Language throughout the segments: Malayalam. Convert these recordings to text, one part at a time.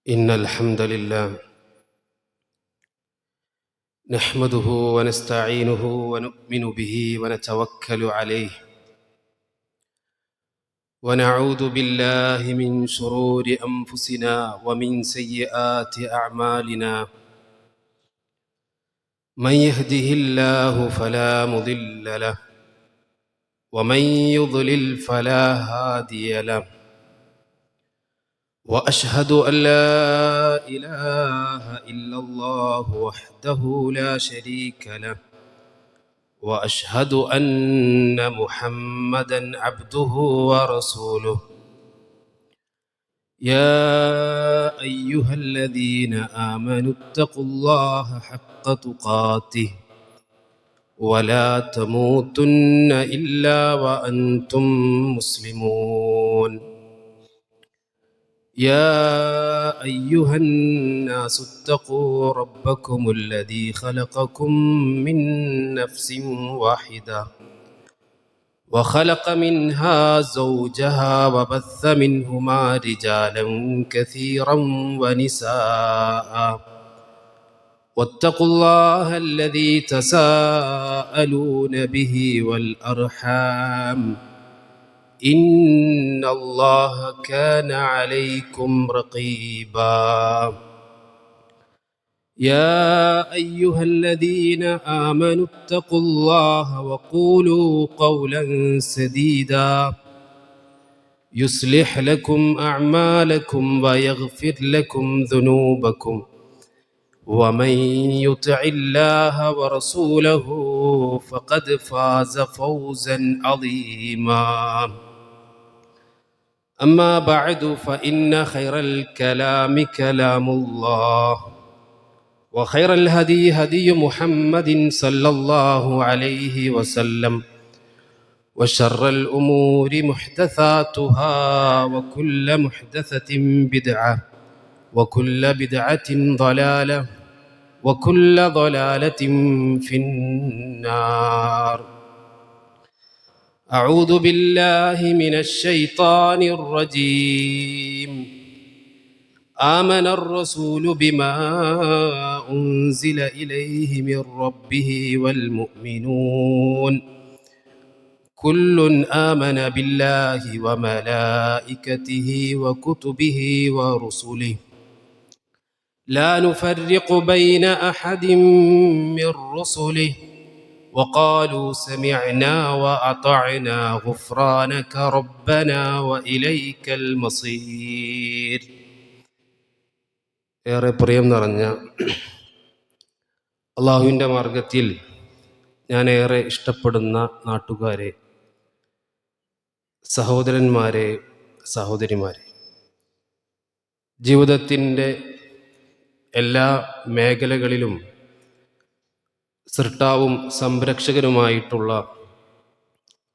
إن الحمد لله نحمده ونستعينه ونؤمن به ونتوكل عليه ونعوذ بالله من شرور أنفسنا ومن سيئات أعمالنا. من يهده الله فلا مضل له ومن يضلل فلا هادي له، وأشهد أن لا إله إلا الله وحده لا شريك له، وأشهد أن محمدًا عبده ورسوله. يا أيها الذين آمنوا اتقوا الله حق تقاته ولا تموتن إلا وأنتم مسلمون. يا أيها الناس اتقوا ربكم الذي خلقكم من نفس واحدة وخلق منها زوجها وبث منهما رجالا كثيرا ونساء، واتقوا الله الذي تساءلون به والأرحام إن الله كان عليكم رقيبا. يا أيها الذين آمنوا اتقوا الله وقولوا قولا سديدا يصلح لكم أعمالكم ويغفر لكم ذنوبكم، ومن يطع الله ورسوله فقد فاز فوزا عظيما. أما بعد، فإن خير الكلام كلام الله، وخير الهدي هدي محمد صلى الله عليه وسلم، وشر الأمور محدثاتها، وكل محدثة بدعة، وكل بدعة ضلالة، وكل ضلالة في النار. أعوذ بالله من الشيطان الرجيم. آمن الرسول بما أنزل إليه من ربه والمؤمنون كل آمن بالله وملائكته وكتبه ورسله لا نفرق بين أحد من رسله وقالوا سمعنا وأطعنا غفرانك ربنا وإليك المصير. ഏറെ പ്രിയം നിറഞ്ഞ അള്ളാഹുവിൻ്റെ മാർഗത്തിൽ ഞാൻ ഏറെ ഇഷ്ടപ്പെടുന്ന നാട്ടുകാരെ, സഹോദരന്മാരെ, സഹോദരിമാരെ, ജീവിതത്തിൻ്റെ എല്ലാ മേഖലകളിലും സൃഷ്ടാവും സംരക്ഷകനുമായിട്ടുള്ള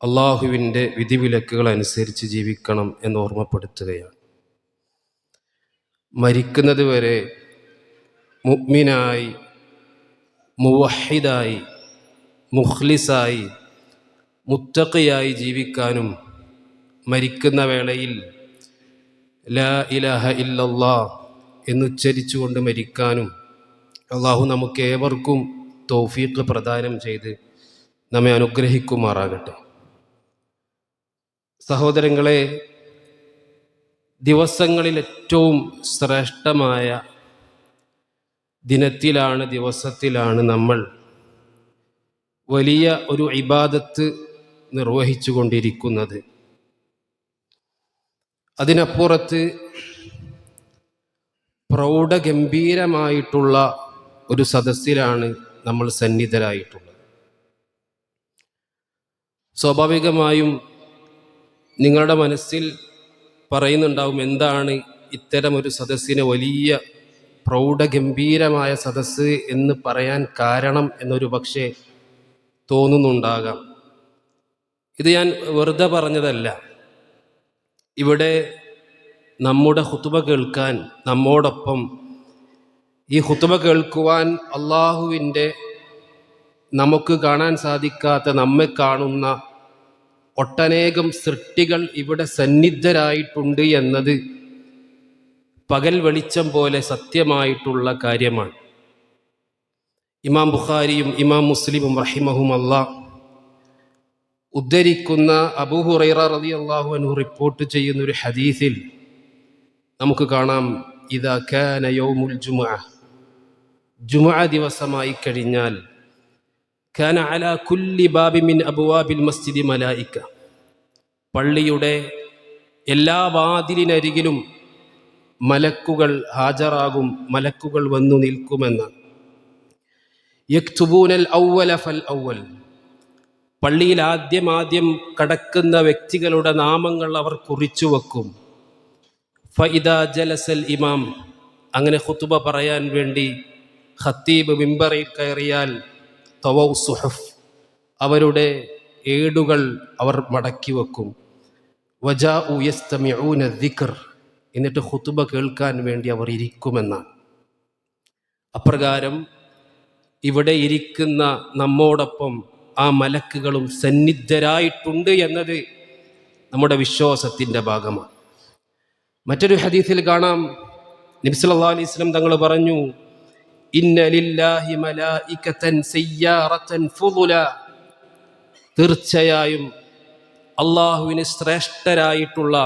അള്ളാഹുവിൻ്റെ വിധിവിലക്കുകൾ അനുസരിച്ച് ജീവിക്കണം എന്ന് ഓർമ്മപ്പെടുത്തുകയാണ്. മരിക്കുന്നത് വരെ മുഅ്മിനായി, മുവഹിദായി, മുഖ്ലിസായി, മുത്തഖിയായി ജീവിക്കാനും മരിക്കുന്ന വേളയിൽ ലാ ഇലാഹ ഇല്ലല്ലാഹ് എന്നുച്ചരിച്ചുകൊണ്ട് മരിക്കാനും അള്ളാഹു നമുക്ക് ഏവർക്കും തൗഫീഖ് പ്രദാനം ചെയ്ത് നമ്മെ അനുഗ്രഹിക്കുമാറാകട്ടെ. സഹോദരങ്ങളെ, ദിവസങ്ങളിൽ ഏറ്റവും ശ്രേഷ്ഠമായ ദിവസത്തിലാണ് നമ്മൾ വലിയ ഒരു ഇബാദത്ത് നിർവഹിച്ചു കൊണ്ടിരിക്കുന്നത്. അതിനപ്പുറത്ത് പ്രൗഢഗംഭീരമായിട്ടുള്ള ഒരു സദസ്സിലാണ് നമ്മൾ സന്നിധരായിട്ടുള്ളത്. സ്വാഭാവികമായും നിങ്ങളുടെ മനസ്സിൽ പറയുന്നുണ്ടാവും, എന്താണ് ഇത്തരം ഒരു സദസ്സിന് വലിയ പ്രൗഢഗംഭീരമായ സദസ്സ് എന്ന് പറയാൻ കാരണം എന്നൊരു പക്ഷേ തോന്നുന്നുണ്ടാകാം. ഇത് ഞാൻ വെറുതെ പറഞ്ഞതല്ല. ഇവിടെ നമ്മുടെ ഖുതുബ കേൾക്കാൻ, നമ്മോടൊപ്പം ഈ ഖുതുബ കേൾക്കുവാൻ അള്ളാഹുവിൻ്റെ നമുക്ക് കാണാൻ സാധിക്കാത്ത, നമ്മെ കാണുന്ന ഒട്ടനേകം സൃഷ്ടികൾ ഇവിടെ സന്നിധരായിട്ടുണ്ട് എന്നത് പകൽ വെളിച്ചം പോലെ സത്യമായിട്ടുള്ള കാര്യമാണ്. ഇമാം ബുഖാരിയും ഇമാം മുസ്ലിമും റഹിമഹുമല്ലാ ഉദ്ധരിക്കുന്ന അബൂ ഹുറൈറ റളിയല്ലാഹു അൻഹു റിപ്പോർട്ട് ചെയ്യുന്ന ഒരു ഹദീസിൽ നമുക്ക് കാണാം, ഇദാ കാന യൗമുൽ ജുമുഅ ദിവസമായി കഴിഞ്ഞാൽ കാന അലാ കുല്ലി ബാബി മിൻ അബ്വാബിൽ മസ്ജിദി മലായിക, പള്ളിയുടെ എല്ലാ വാതിലിനരികിലും മലക്കുകൾ ഹാജരാകും, മലക്കുകൾ വന്നു നിൽക്കുമെന്നാണ്. യക്തുബൂനൽ ഔവല ഫൽ ഔവൽ, പള്ളിയിൽ ആദ്യം കടക്കുന്ന വ്യക്തികളുടെ നാമങ്ങൾ അവർ കുറിച്ചു വെക്കും. ഫഇദാ ജലസൽ ഇമാം, അങ്ങനെ ഖുതുബ പറയാൻ വേണ്ടി ഖത്തീബ് മിമ്പറിൽ കയറിയാൽ തവൗ സുഹഫ്, അവരുടെ ഏടുകൾ അവർ മടക്കി വെക്കും. വജാഉ യസ്തമിഊന ദിക്ർ, എന്നിട്ട് ഖുതുബ കേൾക്കാൻ വേണ്ടി അവർ ഇരിക്കുമെന്നാണ്. അപ്രകാരം ഇവിടെ ഇരിക്കുന്ന നമ്മോടൊപ്പം ആ മലക്കുകളും സന്നിധരായിട്ടുണ്ട് എന്നത് നമ്മുടെ വിശ്വാസത്തിൻ്റെ ഭാഗമാണ്. മറ്റൊരു ഹദീസിൽ കാണാം, നബി സല്ലല്ലാഹു അലൈഹി വസല്ലം തങ്ങൾ പറഞ്ഞു, ഇന്ന ലില്ലാഹി മലായികതൻ സയ്യാറതൻ ഫുദുല, തീർച്ചയായും അള്ളാഹുവിന് ശ്രേഷ്ഠരായിട്ടുള്ള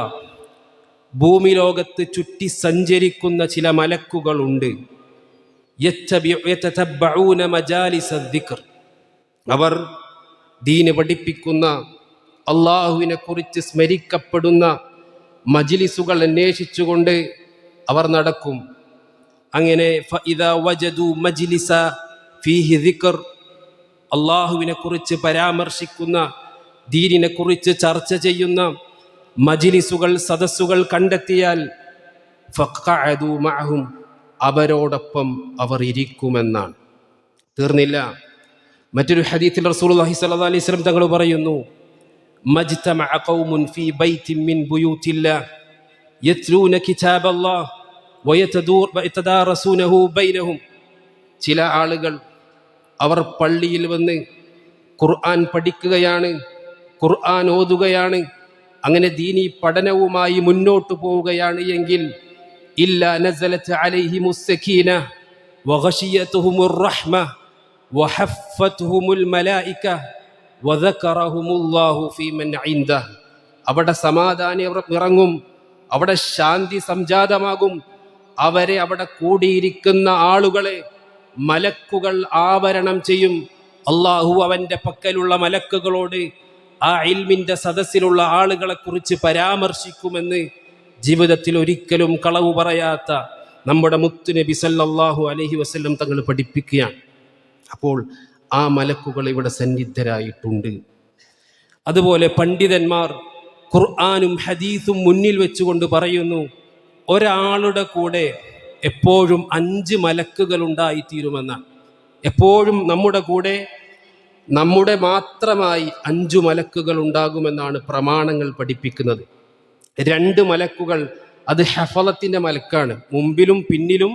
ഭൂമി ലോകത്ത് ചുറ്റി സഞ്ചരിക്കുന്ന ചില മലക്കുകളുണ്ട്. യതതബ്ബഊന മജാലിസ ദിക്ർ, അവർ ദീന് പഠിപ്പിക്കുന്ന അള്ളാഹുവിനെ കുറിച്ച് സ്മരിക്കപ്പെടുന്ന മജ്ലിസുകൾ അന്വേഷിച്ചുകൊണ്ട് അവർ നടക്കും. അങ്ങനെ ഫഇദാ വജദു മജ്ലിസ ഫീഹി ദിക്ർ, അള്ളാഹുവിനെ കുറിച്ച് പരാമർശിക്കുന്ന, ദീനിനെ കുറിച്ച് ചർച്ച ചെയ്യുന്ന മജ്ലിസുകൾ, സദസ്സുകൾ കണ്ടെത്തിയാൽ ഫഖഅദു മഅഹും, അവരോടൊപ്പം അവർ ഇരിക്കുമെന്നാണ്. തീർന്നില്ല, മറ്റൊരു ഹദീസിൽ റസൂലുള്ളാഹി സ്വല്ലല്ലാഹു അലൈഹി വസല്ലം തങ്ങൾ പറയുന്നു, മജ്തമഅ ഖൗമുൻ ഫീ ബൈത്തിൻ മിൻ ബുയൂത്തില്ലാഹ് യത്ലൂന കിതാബല്ലാഹ് വയതദാറസൂനഹു ബൈനഹും, ചില ആളുകൾ അവർ പള്ളിയിൽ വന്ന് ഖുർആൻ പഠിക്കുകയാണ്, ഖുർആൻ ഓതുകയാണ്, അങ്ങനെ ദീനി പഠനവുമായി മുന്നോട്ട് പോവുകയാണ് എങ്കിൽ ഇല്ലാ നസലത് അലൈഹിമുസ് സകീന വഗശിയതുഹുമുർ റഹ്മ വഹഫത്തുഹുമുൽ മലായിക വദകറഹുമുല്ലാഹു ഫീമൻ ഇൻദഹ്, അവിടെ സമാധാനം ഇറങ്ങും, അവിടെ ശാന്തി സംജാതമാകും, അവരെ അവിടെ കൂടിയിരിക്കുന്ന ആളുകളെ മലക്കുകൾ ആവരണം ചെയ്യും. അള്ളാഹു അവൻ്റെ പക്കലുള്ള മലക്കുകളോട് ആ ഇൽമിൻ്റെ സദസ്സിലുള്ള ആളുകളെ കുറിച്ച് പരാമർശിക്കുമെന്ന് ജീവിതത്തിൽ ഒരിക്കലും കളവ് പറയാത്ത നമ്മുടെ മുത്തുനബി സല്ലല്ലാഹു അലൈഹി വസല്ലം തങ്ങൾ പഠിപ്പിക്കുകയാണ്. അപ്പോൾ ആ മലക്കുകൾ ഇവിടെ സന്നിധരായിട്ടുണ്ട്. അതുപോലെ പണ്ഡിതന്മാർ ഖുർആനും ഹദീസും മുന്നിൽ വെച്ചുകൊണ്ട് പറയുന്നു, ഒരാളുടെ കൂടെ എപ്പോഴും 5 മലക്കുകൾ ഉണ്ടായിത്തീരുമെന്നാണ്. എപ്പോഴും നമ്മുടെ കൂടെ നമ്മുടെ മാത്രമായി 5 മലക്കുകൾ ഉണ്ടാകുമെന്നാണ് പ്രമാണങ്ങൾ പഠിപ്പിക്കുന്നത്. 2 മലക്കുകൾ അത് ഹഫളത്തിൻ്റെ മലക്കാണ്, മുമ്പിലും പിന്നിലും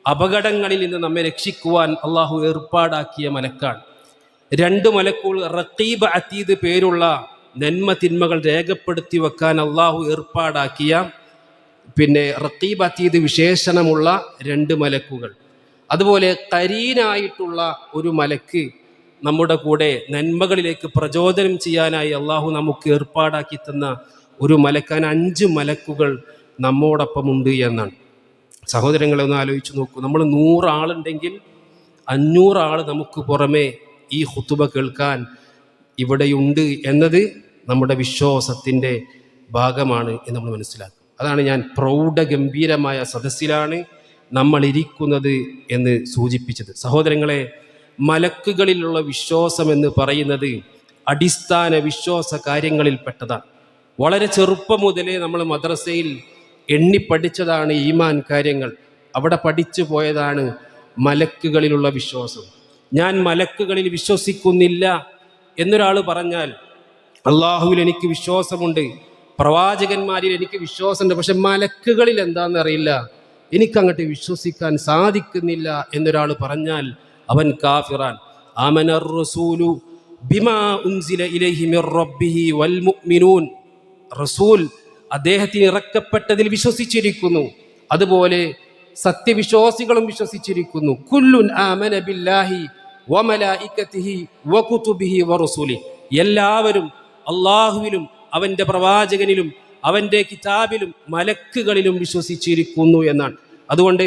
അപകടങ്ങളിൽ നിന്ന് നമ്മെ രക്ഷിക്കുവാൻ അള്ളാഹു ഏർപ്പാടാക്കിയ മലക്കാണ്. 2 മലക്കുകൾ റഖീബ് അതീദ് പേരുള്ള നന്മ തിന്മകൾ രേഖപ്പെടുത്തി വെക്കാൻ അള്ളാഹു ഏർപ്പാടാക്കിയ റഖീബ് അതീദ് വിശേഷണമുള്ള 2 മലക്കുകൾ. അതുപോലെ കരീനായിട്ടുള്ള ഒരു മലക്ക് നമ്മുടെ കൂടെ നന്മകളിലേക്ക് പ്രചോദനം ചെയ്യാനായി അള്ളാഹു നമുക്ക് ഏർപ്പാടാക്കി തന്ന ഒരു മലക്കാൻ 5 മലക്കുകൾ നമ്മോടൊപ്പമുണ്ട് എന്നാണ്. സഹോദരങ്ങളെ ഒന്ന് ആലോചിച്ച് നോക്കൂ, നമ്മൾ 100 ആളുണ്ടെങ്കിൽ 500 ആൾ നമുക്ക് പുറമെ ഈ ഖുതുബ കേൾക്കാൻ ഇവിടെയുണ്ട് എന്നത് നമ്മുടെ വിശ്വാസത്തിൻ്റെ ഭാഗമാണ് എന്ന് നമ്മൾ മനസ്സിലാക്കും. അതാണ് ഞാൻ പ്രൗഢഗംഭീരമായ സദസ്സിലാണ് നമ്മൾ ഇരിക്കുന്നത് എന്ന് സൂചിപ്പിച്ചത്. സഹോദരങ്ങളെ, മലക്കുകളിലുള്ള വിശ്വാസം എന്ന് പറയുന്നത് അടിസ്ഥാന വിശ്വാസ കാര്യങ്ങളിൽപ്പെട്ടതാണ്. വളരെ ചെറുപ്പം മുതലേ നമ്മൾ മദ്രസയിൽ എണ്ണിപ്പഠിച്ചതാണ് ഈമാൻ കാര്യങ്ങൾ. അവിടെ പഠിച്ചു പോയതാണ് മലക്കുകളിലുള്ള വിശ്വാസം. ഞാൻ മലക്കുകളിൽ വിശ്വസിക്കുന്നില്ല എന്നൊരാൾ പറഞ്ഞാൽ, അള്ളാഹുവിൽ എനിക്ക് വിശ്വാസമുണ്ട്, പ്രവാചകന്മാരിൽ എനിക്ക് വിശ്വാസമുണ്ട്, പക്ഷെ മലക്കുകളിൽ എന്താണെന്നറിയില്ല, എനിക്കങ്ങോട്ട് വിശ്വസിക്കാൻ സാധിക്കുന്നില്ല എന്നൊരാൾ പറഞ്ഞാൽ അവൻ കാഫിറാൻ. ആമനർ റസൂലു ബിമാ ഉൻസില ഇലൈഹി മിർ റബ്ബിഹി വൽ മുഅ്മിനൂൻ, റസൂൽ അദ്ദേഹത്തിന് ഇറക്കപ്പെട്ടതിൽ വിശ്വസിച്ചിരിക്കുന്നു, അതുപോലെ സത്യവിശ്വാസികളും വിശ്വസിച്ചിരിക്കുന്നു. കുല്ലുൻ ആമന ബില്ലാഹി വമലായികതിഹി വകുതുബിഹി വറസുലിഹി, എല്ലാവരും അള്ളാഹുവിലും അവൻ്റെ പ്രവാചകനിലും അവൻ്റെ കിതാബിലും മലക്കുകളിലും വിശ്വസിച്ചിരിക്കുന്നു എന്നാണ്. അതുകൊണ്ട്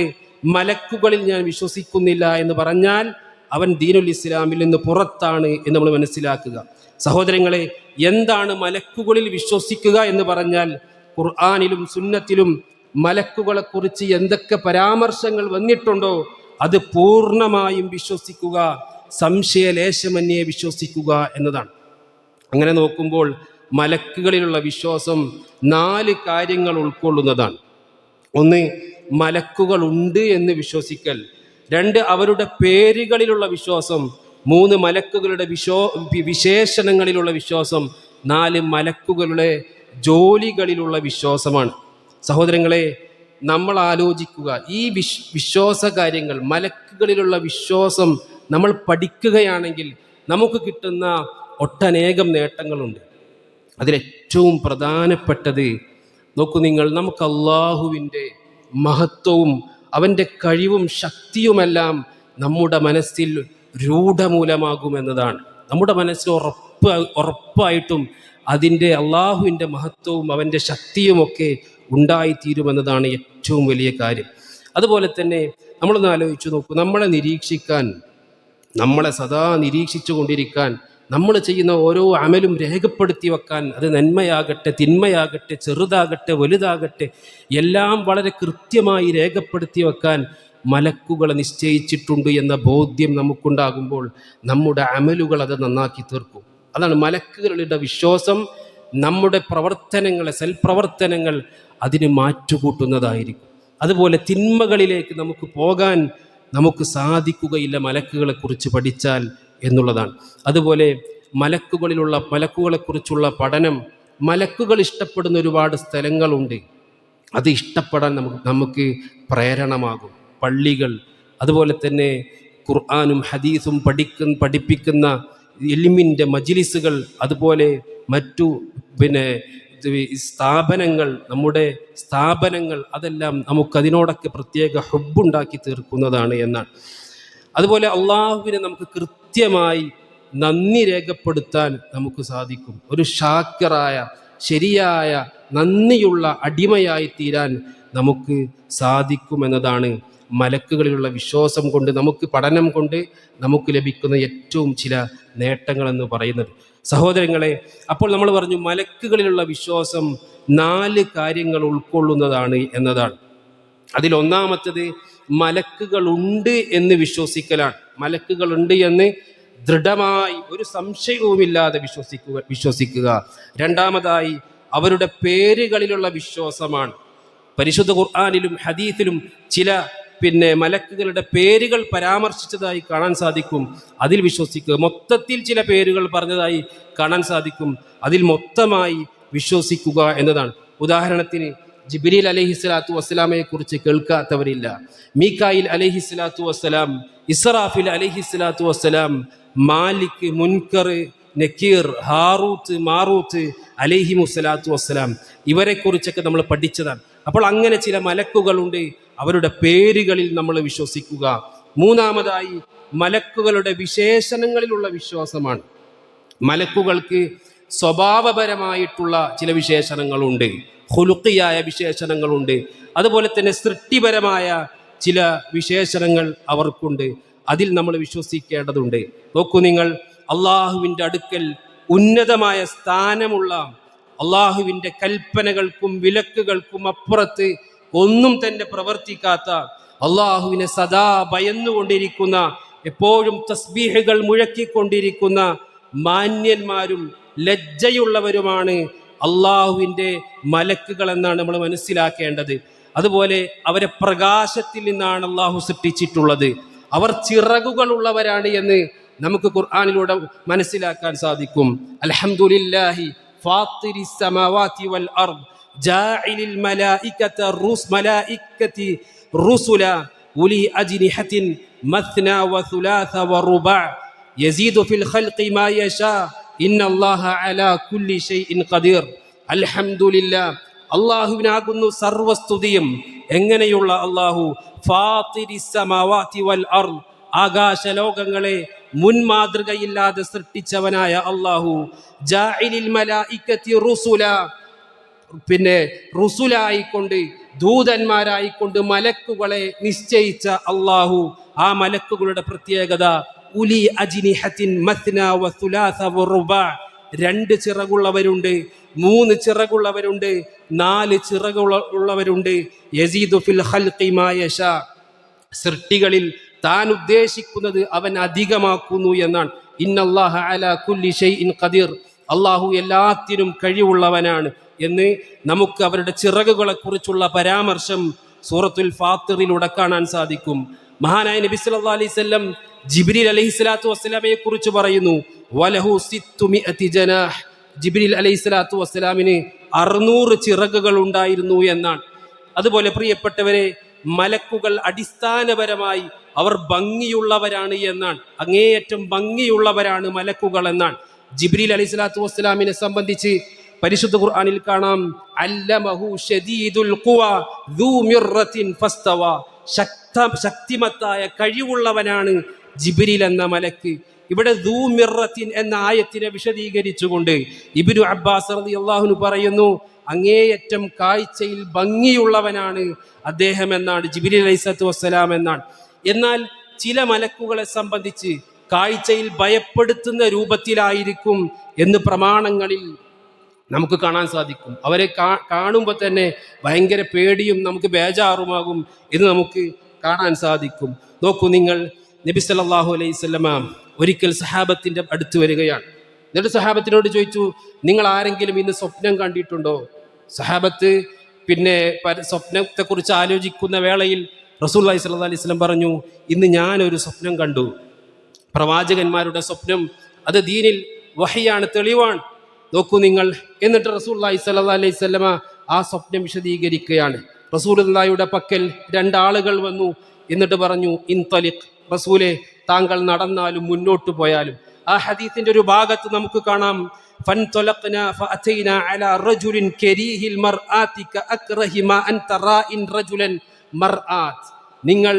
മലക്കുകളിൽ ഞാൻ വിശ്വസിക്കുന്നില്ല എന്ന് പറഞ്ഞാൽ അവൻ ദീനുൽ ഇസ്ലാമിൽ നിന്ന് പുറത്താണ് എന്ന് നമ്മൾ മനസ്സിലാക്കുക. സഹോദരങ്ങളെ, എന്താണ് മലക്കുകളിൽ വിശ്വസിക്കുക എന്ന് പറഞ്ഞാൽ, ഖുർആനിലും സുന്നത്തിലും മലക്കുകളെക്കുറിച്ച് എന്തൊക്കെ പരാമർശങ്ങൾ വന്നിട്ടുണ്ടോ അത് പൂർണ്ണമായും വിശ്വസിക്കുക, സംശയലേശമന്യേ വിശ്വസിക്കുക എന്നതാണ്. അങ്ങനെ നോക്കുമ്പോൾ മലക്കുകളിലുള്ള വിശ്വാസം 4 കാര്യങ്ങൾ ഉൾക്കൊള്ളുന്നതാണ്. 1, മലക്കുകളുണ്ട് എന്ന് വിശ്വസിക്കൽ. 2, അവരുടെ പേരുകളിലുള്ള വിശ്വാസം. 3, മലക്കുകളുടെ വിശേഷണങ്ങളിലുള്ള വിശ്വാസം. 4, മലക്കുകളുടെ ജോലികളിലുള്ള വിശ്വാസമാണ്. സഹോദരങ്ങളെ, നമ്മൾ ആലോചിക്കുക, ഈ വിശ്വാസ കാര്യങ്ങൾ, മലക്കുകളിലുള്ള വിശ്വാസം നമ്മൾ പഠിക്കുകയാണെങ്കിൽ നമുക്ക് കിട്ടുന്ന ഒട്ടനേകം നേട്ടങ്ങളുണ്ട്. അതിലേറ്റവും പ്രധാനപ്പെട്ടത് നോക്കൂ നിങ്ങൾ, നമുക്ക് അള്ളാഹുവിൻ്റെ മഹത്വവും അവൻ്റെ കഴിവും ശക്തിയുമെല്ലാം നമ്മുടെ മനസ്സിൽ രൂഢമൂലമാകുമെന്നതാണ്. നമ്മുടെ മനസ്സിൽ ഉറപ്പായിട്ടും അതിൻ്റെ അള്ളാഹുവിൻ്റെ മഹത്വവും അവൻ്റെ ശക്തിയുമൊക്കെ ഉണ്ടായിത്തീരുമെന്നതാണ് ഏറ്റവും വലിയ കാര്യം. അതുപോലെ തന്നെ നമ്മളൊന്ന് ആലോചിച്ച് നോക്കൂ, നമ്മളെ നിരീക്ഷിക്കാൻ, നമ്മളെ സദാ നിരീക്ഷിച്ചു കൊണ്ടിരിക്കാൻ, നമ്മൾ ചെയ്യുന്ന ഓരോ അമലും രേഖപ്പെടുത്തി വെക്കാൻ, അത് നന്മയാകട്ടെ തിന്മയാകട്ടെ ചെറുതാകട്ടെ വലുതാകട്ടെ എല്ലാം വളരെ കൃത്യമായി രേഖപ്പെടുത്തി വെക്കാൻ മലക്കുകളെ നിശ്ചയിച്ചിട്ടുണ്ട് എന്ന ബോധ്യം നമുക്കുണ്ടാകുമ്പോൾ നമ്മുടെ അമലുകൾ അത് നന്നാക്കി തീർക്കും. അതാണ് മലക്കുകളുടെ വിശ്വാസം. നമ്മുടെ പ്രവർത്തനങ്ങളെ, സൽപ്രവർത്തനങ്ങൾ അതിന് മാറ്റുകൂട്ടുന്നതായിരിക്കും. അതുപോലെ തിന്മകളിലേക്ക് നമുക്ക് പോകാൻ നമുക്ക് സാധിക്കുകയില്ല മലക്കുകളെക്കുറിച്ച് പഠിച്ചാൽ എന്നുള്ളതാണ്. അതുപോലെ മലക്കുകളെക്കുറിച്ചുള്ള പഠനം, മലക്കുകൾ ഇഷ്ടപ്പെടുന്ന ഒരുപാട് സ്ഥലങ്ങളുണ്ട്, അത് ഇഷ്ടപ്പെടാൻ നമുക്ക് പ്രേരണമാകും. പള്ളികൾ, അതുപോലെ തന്നെ ഖുർആനും ഹദീസും പഠിപ്പിക്കുന്ന ഇൽമിൻ്റെ മജ്ലിസുകൾ, അതുപോലെ മറ്റു സ്ഥാപനങ്ങൾ, നമ്മുടെ സ്ഥാപനങ്ങൾ, അതെല്ലാം നമുക്കതിനോടൊക്കെ പ്രത്യേക ഹുബ്ബുണ്ടാക്കി തീർക്കുന്നതാണ് എന്നാണ്. അതുപോലെ അള്ളാഹുവിനെ നമുക്ക് കൃത്യമായി നന്ദി രേഖപ്പെടുത്താൻ നമുക്ക് സാധിക്കും. ഒരു ഷാക്കിറായ, ശരിയായ നന്ദിയുള്ള അടിമയായി തീരാൻ നമുക്ക് സാധിക്കുമെന്നതാണ് മലക്കുകളിലുള്ള വിശ്വാസം കൊണ്ട്, നമുക്ക് പഠനം കൊണ്ട് നമുക്ക് ലഭിക്കുന്ന ഏറ്റവും ചില നേട്ടങ്ങളെന്ന് പറയുന്നത്. സഹോദരങ്ങളെ, അപ്പോൾ നമ്മൾ പറഞ്ഞു മലക്കുകളിലുള്ള വിശ്വാസം 4 കാര്യങ്ങൾ ഉൾക്കൊള്ളുന്നതാണ് എന്നതാണ്. അതിലൊന്നാമത്തത് മലക്കുകളുണ്ട് എന്ന് വിശ്വസിക്കലാണ്. മലക്കുകളുണ്ട് എന്ന് ദൃഢമായി ഒരു സംശയവുമില്ലാതെ വിശ്വസിക്കുക. രണ്ടാമതായി അവരുടെ പേരുകളിലുള്ള വിശ്വാസമാണ്. പരിശുദ്ധ ഖുർആനിലും ഹദീസിലും ചില മലക്കുകളുടെ പേരുകൾ പരാമർശിച്ചതായി കാണാൻ സാധിക്കും, അതിൽ വിശ്വസിക്കുക. മൊത്തത്തിൽ ചില പേരുകൾ പറഞ്ഞതായി കാണാൻ സാധിക്കും, അതിൽ മൊത്തമായി വിശ്വസിക്കുക എന്നതാണ്. ഉദാഹരണത്തിന് ജിബ്രീൽ അലൈഹിസ്സലാത്തു വസ്സലാമയെ കുറിച്ച് കേൾക്കാത്തവരില്ല. മീകായിൽ അലൈഹിസ്സലാത്തു വസ്സലാം, ഇസ്രാഫിൽ അലൈഹിസ്സലാത്തു വസ്സലാം, മാലിക്, മുൻകർ, നക്കീർ, ഹാറൂത്ത്, മാറൂത്ത് അലൈഹിമുസ്സലാത്തു വസ്സലാം, ഇവരെക്കുറിച്ചൊക്കെ നമ്മൾ പഠിച്ചതാണ്. അപ്പോൾ അങ്ങനെ ചില മലക്കുകളുണ്ട്, അവരുടെ പേരുകളിൽ നമ്മൾ വിശ്വസിക്കുക. മൂന്നാമതായി മലക്കുകളുടെ വിശേഷണങ്ങളിലുള്ള വിശ്വാസമാണ്. മലക്കുകൾക്ക് സ്വഭാവപരമായിട്ടുള്ള ചില വിശേഷണങ്ങളുണ്ട്, ഖുലുഖിയായ വിശേഷണങ്ങളുണ്ട്, അതുപോലെ തന്നെ സൃഷ്ടിപരമായ ചില വിശേഷണങ്ങൾ അവർക്കുണ്ട്. അതിൽ നമ്മൾ വിശ്വസിക്കേണ്ടതുണ്ട്. നോക്കൂ നിങ്ങൾ, അള്ളാഹുവിൻ്റെ അടുക്കൽ ഉന്നതമായ സ്ഥാനമുള്ള, അള്ളാഹുവിൻ്റെ കൽപ്പനകൾക്കും വിലക്കുകൾക്കും അപ്പുറത്ത് ഒന്നും തന്നെ പ്രവർത്തിക്കാത്ത, അള്ളാഹുവിനെ സദാ ഭയന്നുകൊണ്ടിരിക്കുന്ന, എപ്പോഴും തസ്ബീഹുകൾ മുഴക്കിക്കൊണ്ടിരിക്കുന്ന മാന്യന്മാരും ലജ്ജയുള്ളവരുമാണ് അള്ളാഹുവിൻ്റെ മലക്കുകൾ എന്നാണ് നമ്മൾ മനസ്സിലാക്കേണ്ടത്. അതുപോലെ അവരെ പ്രകാശത്തിൽ നിന്നാണ് അള്ളാഹു സൃഷ്ടിച്ചിട്ടുള്ളത്. അവർ ചിറകുകളുള്ളവരാണ് എന്ന് നമുക്ക് ഖുർആനിലൂടെ മനസ്സിലാക്കാൻ സാധിക്കും. അൽഹംദുലില്ലാഹി ഫാത്തിരിസ് സമാവാതി വൽ അർദ് ജാഇലിൽ മലായികതി റുസുല ഉലി അജ്നിഹത്തിൻ മത്ന വസുലാസ വറുബഅ യസീദു ഫിൽ ഖൽഖി മാ യശാ ഇന്നല്ലാഹ അലാ കുല്ലി ഷൈഇൻ ഖദീർ. അൽഹംദുലില്ലാഹ്, അല്ലാഹുവിനാകുന്നു സർവസ്തുതിയും. എങ്ങനെയുള്ള അല്ലാഹു? ഫാത്തിരിസ് സമാവാതി വൽ അർദ്, ആകാശലോകങ്ങളെ മുൻമാതൃകയില്ലാതെ സൃഷ്ടിച്ചവനായ അല്ലാഹു. ജാഇലിൽ മലായികതി റുസുല, പിന്നെ റുസുലായിക്കൊണ്ട് ദൂതന്മാരായിക്കൊണ്ട് മലക്കുകളെ നിശ്ചയിച്ച അല്ലാഹു. ആ മലക്കുകളുടെ പ്രത്യേകത ഉലി അജ്നിഹത്തിൻ മത്ന വസുലാസ വറുബാ, 2 ചിറകുള്ളവരുണ്ട്, 3 ചിറകുള്ളവരുണ്ട്, 4 ചിറകുള്ളവരുണ്ട്. യസീദു ഫിൽ ഖൽഖി മാ യശാ, സൃഷ്ടികളിൽ താൻ ഉദ്ദേശിക്കുന്നത് അവൻ അധികമാക്കുന്നു എന്നാണ്. ഇന്നല്ലാഹ അലാ കുല്ലി ഷൈഇൻ ഖദീർ, അല്ലാഹു എല്ലാത്തിനും കഴിവുള്ളവനാണ് എന്ന് നമുക്ക് അവരുടെ ചിറകുകളെ കുറിച്ചുള്ള പരാമർശം സൂറത്തുൽ ഫാത്തിറിലൂടെ കാണാൻ സാധിക്കും. മഹാനായ നബി സല്ലല്ലാഹു അലൈഹി വസല്ലം ജിബ്രീൽ അലൈഹിസ്സലാത്തു വസ്സലാമയെ കുറിച്ച് പറയുന്നു, വലഹു 600 ജനാഹ്, ജിബ്രീൽ അലൈഹിസ്സലാത്തു വസ്സലാമിന് 600 ചിറകുകൾ ഉണ്ടായിരുന്നു എന്നാണ്. അതുപോലെ പ്രിയപ്പെട്ടവരെ, മലക്കുകൾ അടിസ്ഥാനപരമായി അവർ ഭംഗിയുള്ളവരാണ് എന്നാണ്. അങ്ങേയറ്റം ഭംഗിയുള്ളവരാണ് മലക്കുകൾ എന്നാണ്. ജിബ്രീൽ അലൈഹിസ്സലാത്തു വസ്സലാമിനെ സംബന്ധിച്ച് പരിശുദ്ധ ഖുർആനിൽ കാണാം, അല്ലമഹു ശദീദുൽ ഖുവാ ദൂ മിർറത്തിൻ ഫസ്തവ, ശക്തിമത്തായ കഴിവുള്ളവനാണ് ജിബ്രീൽ എന്ന മലക്ക്. ഇവിടെ ദൂ മിർറത്തിൻ എന്ന ആയത്തിനെ വിശദീകരിച്ചുകൊണ്ട് ഇബ്നു അബ്ബാസ് റളിയല്ലാഹു അൻഹു പറയുന്നു, അങ്ങേയറ്റം കാഴ്ചയിൽ ഭംഗിയുള്ളവനാണ് അദ്ദേഹം എന്നാണ്, ജിബ്രീൽ അലൈഹിസ്സലാത്തു വസ്സലാം എന്നാണ്. എന്നാൽ ചില മലക്കുകളെ സംബന്ധിച്ച് കാഴ്ചയിൽ ഭയപ്പെടുത്തുന്ന രൂപത്തിലായിരിക്കും എന്ന് പ്രമാണങ്ങളിൽ നമുക്ക് കാണാൻ സാധിക്കും. അവരെ കാണുമ്പോൾ തന്നെ ഭയങ്കര പേടിയും നമുക്ക് ബേജാറുമാകും എന്ന് നമുക്ക് കാണാൻ സാധിക്കും. നോക്കൂ നിങ്ങൾ, നബി സല്ലല്ലാഹു അലൈഹി വസല്ലമ ഒരിക്കൽ സഹാബത്തിൻ്റെ അടുത്ത് വരികയാണ്. എന്നിട്ട് സഹാബത്തിനോട് ചോദിച്ചു, നിങ്ങൾ ആരെങ്കിലും ഇന്ന് സ്വപ്നം കണ്ടിട്ടുണ്ടോ? സഹാബത്ത് പിന്നെ സ്വപ്നത്തെക്കുറിച്ച് ആലോചിക്കുന്ന വേളയിൽ റസൂലുള്ളാഹി സ്വല്ലല്ലാഹു അലൈഹി വസല്ലം പറഞ്ഞു, ഇന്ന് ഞാനൊരു സ്വപ്നം കണ്ടു. പ്രവാചകന്മാരുടെ സ്വപ്നം അത് ദീനിൽ വഹിയാണ്, തെളിവാണ്. നോക്കൂ നിങ്ങൾ. എന്നിട്ട് റസൂലുള്ളാഹി സ്വല്ലല്ലാഹു അലൈഹി വസല്ലമ ആ സ്വപ്നം വിശദീകരിക്കുകയാണ്. റസൂലുള്ളാഹിയുടെ പക്കൽ 2 ആളുകൾ വന്നു. എന്നിട്ട് പറഞ്ഞു, ഇൻതലിഖ്, റസൂലെ താങ്കൾ നടന്നാലും മുന്നോട്ട് പോയാലും. ആ ഹദീസിന്റെ ഒരു ഭാഗത്ത് നമുക്ക് കാണാം, ഫൻതലഖ്നാ ഫഅതൈനാ അലാ റജുലിൻ കരീഹിൽ മർആതി കഅക്റഹി മാ അൻത റാഇൻ റജുലൻ മർആത്ത്, നിങ്ങൾ